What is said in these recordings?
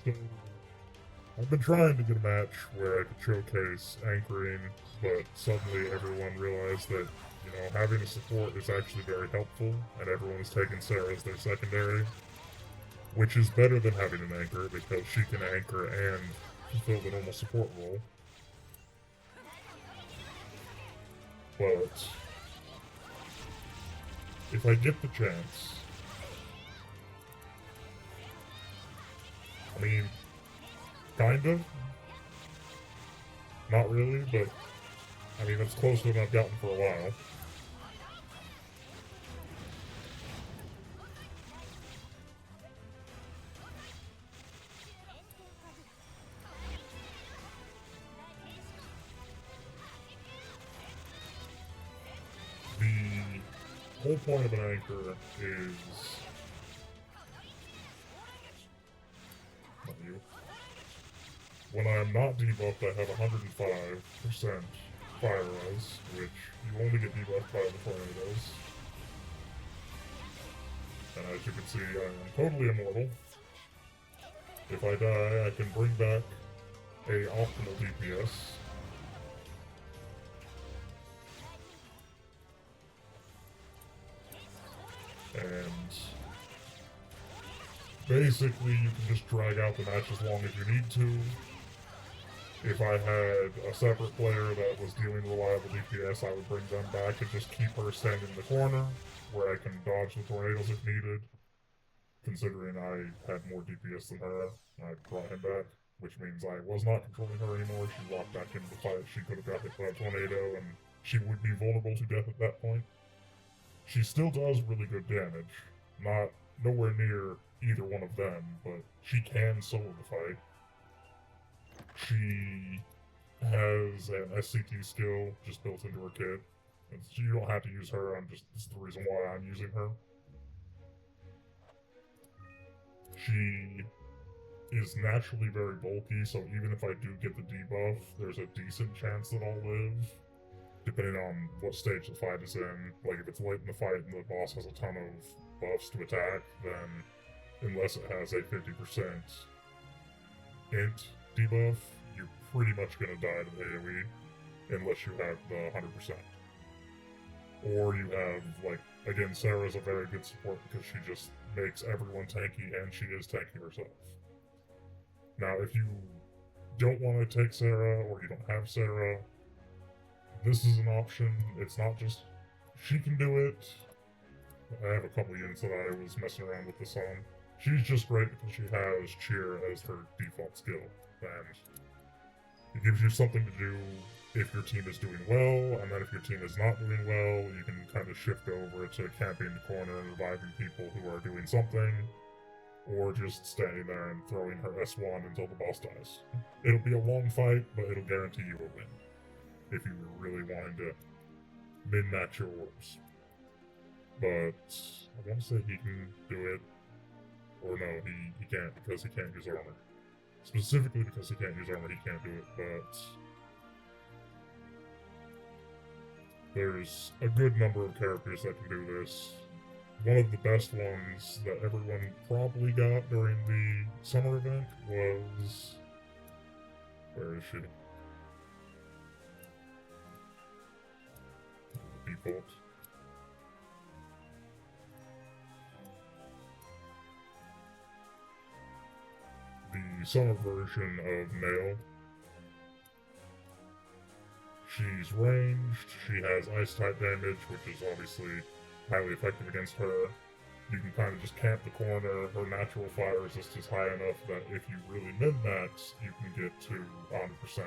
So, I've been trying to get a match where I could showcase anchoring, but suddenly everyone realized that, having a support is actually very helpful, and everyone is taking Sarah as their secondary, which is better than having an anchor because she can anchor and fulfill the normal support role. But if I get the chance, I mean, kind of, not really, but I mean, that's closer than I've gotten for a while. The whole point of an anchor is, not you, when I'm not debuffed, I have 105% fire res, which you only get debuffed by the tornadoes. And as you can see, I am totally immortal. If I die, I can bring back a optimal DPS. And basically, you can just drag out the match as long as you need to. If I had a separate player that was dealing reliable DPS, I would bring them back and just keep her standing in the corner, where I can dodge the tornadoes if needed. Considering I had more DPS than her, I brought him back, which means I was not controlling her anymore. She walked back into the fight. She could have got hit by a tornado, and she would be vulnerable to death at that point. She still does really good damage. Not nowhere near either one of them, but she can solo the fight. She has an SCT skill just built into her kit. And so you don't have to use her, this is the reason why I'm using her. She is naturally very bulky, so even if I do get the debuff, there's a decent chance that I'll live, depending on what stage the fight is in. Like, if it's late in the fight and the boss has a ton of buffs to attack, then unless it has a 50% int debuff, you're pretty much gonna die to the AoE, unless you have the 100%. Or you have, like, again, Sarah's a very good support because she just makes everyone tanky, and she is tanky herself. Now, if you don't want to take Sarah, or you don't have Sarah, this is an option. It's not just she can do it. I have a couple units that I was messing around with this on. She's just great because she has Cheer as her default skill, and it gives you something to do if your team is doing well, and then if your team is not doing well, you can kind of shift over to camping in the corner and reviving people who are doing something, or just standing there and throwing her S1 until the boss dies. It'll be a long fight, but it'll guarantee you a win if you were really wanting to min-max your orbs. But I want to say he can do it, or no, he can't because he can't use armor. Specifically because he can't use armor, he can't do it, but there's a good number of characters that can do this. One of the best ones that everyone probably got during the summer event was... Where is she? Default. The summer version of Nail. She's ranged, she has ice type damage, which is obviously highly effective against her. You can kind of just camp the corner. Her natural fire resist is high enough that if you really min-max, you can get to 100%.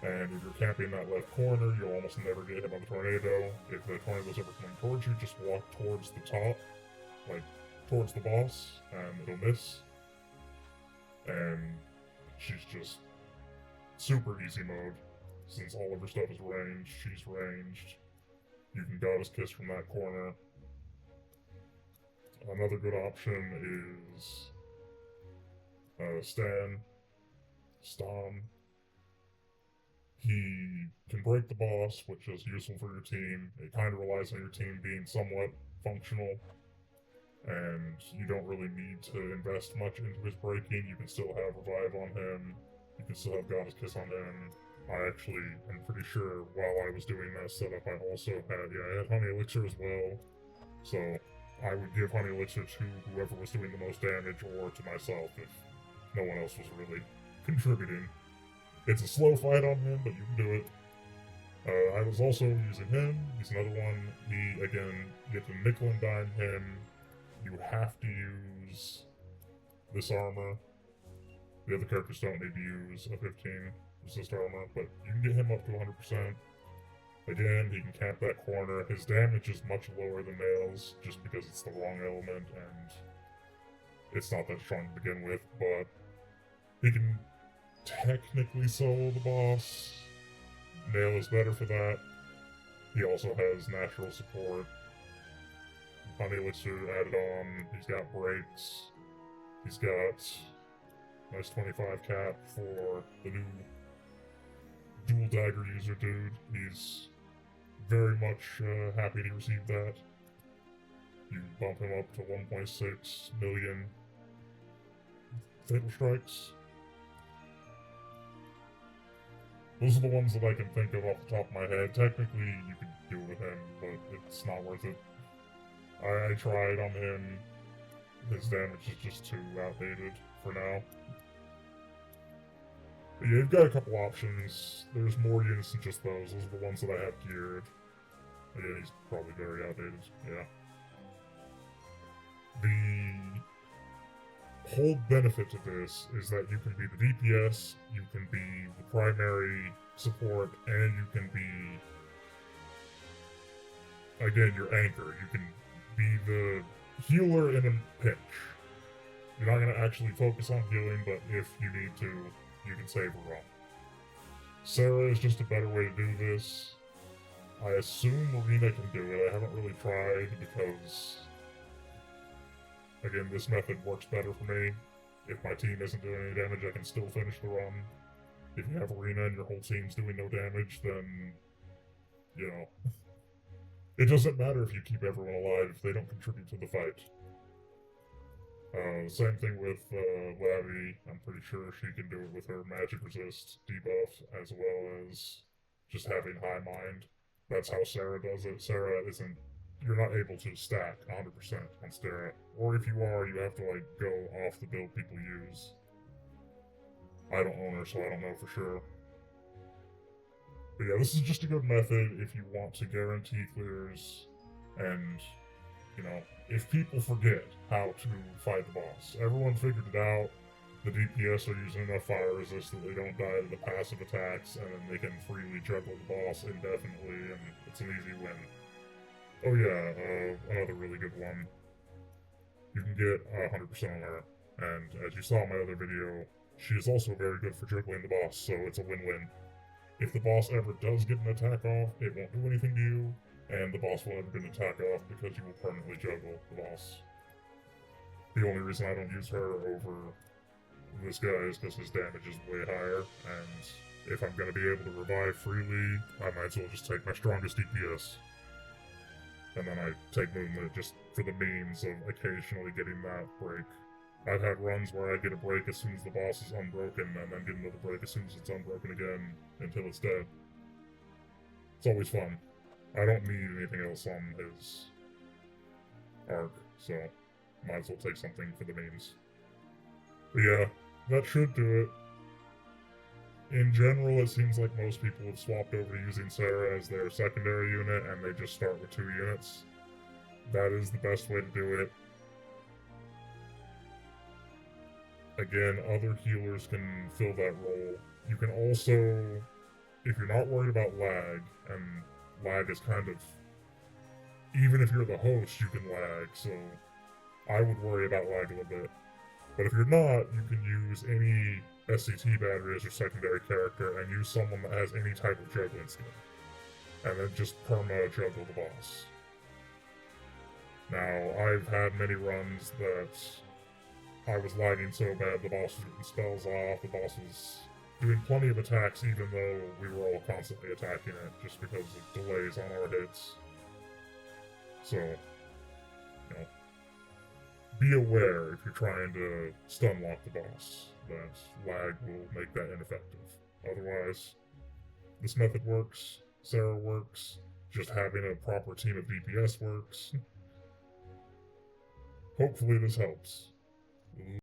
And if you're camping that left corner, you'll almost never get hit by the tornado. If the tornado's ever coming towards you, just walk towards the top, like towards the boss, and it'll miss. And she's just super easy mode. Since all of her stuff is ranged, she's ranged. You can Goddess Kiss from that corner. Another good option is Stom. He can break the boss, which is useful for your team. It kind of relies on your team being somewhat functional. and you don't really need to invest much into his breaking. You can still have Revive on him, you can still have Goddess Kiss on him. I actually am pretty sure while I was doing that setup, I also had, I had Honey Elixir as well. So I would give Honey Elixir to whoever was doing the most damage or to myself if no one else was really contributing. It's a slow fight on him, but you can do it. I was also using him. He's another one. He, again, you get to nickel and dime him. You have to use this armor. The other characters don't need to use a 15 resist armor, but you can get him up to 100%. Again, he can camp that corner. His damage is much lower than Nails, just because it's the wrong element, and it's not that strong to begin with, but he can technically solo the boss. Nail is better for that. He also has natural support. Honey Elixir added on. He's got breaks. He's got nice 25 cap for the new dual dagger user dude. He's very much happy to receive that. You can bump him up to 1.6 million Fatal Strikes. Those are the ones that I can think of off the top of my head. Technically, you could do it with him, but it's not worth it. I tried on him. His damage is just too outdated for now. But yeah, you've got a couple options. There's more units than just those. Those are the ones that I have geared. But yeah, he's probably very outdated. Yeah. The whole benefit to this is that you can be the DPS, you can be the primary support, and you can be, again, your anchor. You can be the healer in a pinch. You're not going to actually focus on healing, but if you need to, you can save a run. Sarah is just a better way to do this. I assume Marina can do it. I haven't really tried because, again, this method works better for me. If my team isn't doing any damage, I can still finish the run. If you have Arena and your whole team's doing no damage, then, you know, it doesn't matter if you keep everyone alive if they don't contribute to the fight. Same thing with Lavi. I'm pretty sure she can do it with her magic resist debuff, as well as just having high mind. That's how Sarah does it. Sarah isn't... You're not able to stack 100% on Sarah. Or if you are, you have to, like, go off the build people use. I don't own her, so I don't know for sure. But yeah, this is just a good method if you want to guarantee clears, and, you know, if people forget how to fight the boss. Everyone figured it out. The DPS are using enough fire resist that they don't die to the passive attacks, and then they can freely juggle the boss indefinitely, and it's an easy win. Oh yeah, another really good one. You can get 100% on her, and as you saw in my other video, she is also very good for juggling the boss, so it's a win-win. If the boss ever does get an attack off, it won't do anything to you, and the boss will never get an attack off because you will permanently juggle the boss. The only reason I don't use her over this guy is because his damage is way higher, and if I'm going to be able to revive freely, I might as well just take my strongest DPS. And then I take movement just for the means of occasionally getting that break. I've had runs where I get a break as soon as the boss is unbroken, and then get another break as soon as it's unbroken again, until it's dead. It's always fun. I don't need anything else on his arc, so might as well take something for the means. But yeah, that should do it. In general, it seems like most people have swapped over to using Sarah as their secondary unit, and they just start with 2 units. That is the best way to do it. Again, other healers can fill that role. You can also, if you're not worried about lag, and lag is kind of... Even if you're the host, you can lag, so I would worry about lag a little bit. But if you're not, you can use any SCT battery as your secondary character and use someone that has any type of juggling skill. And then just perma-juggle the boss. Now, I've had many runs that I was lagging so bad the boss was getting spells off, the boss was doing plenty of attacks even though we were all constantly attacking it, just because of delays on our hits. So, you know, be aware if you're trying to stun lock the boss that lag will make that ineffective. Otherwise, this method works, Sarah works, just having a proper team of DPS works. Hopefully this helps.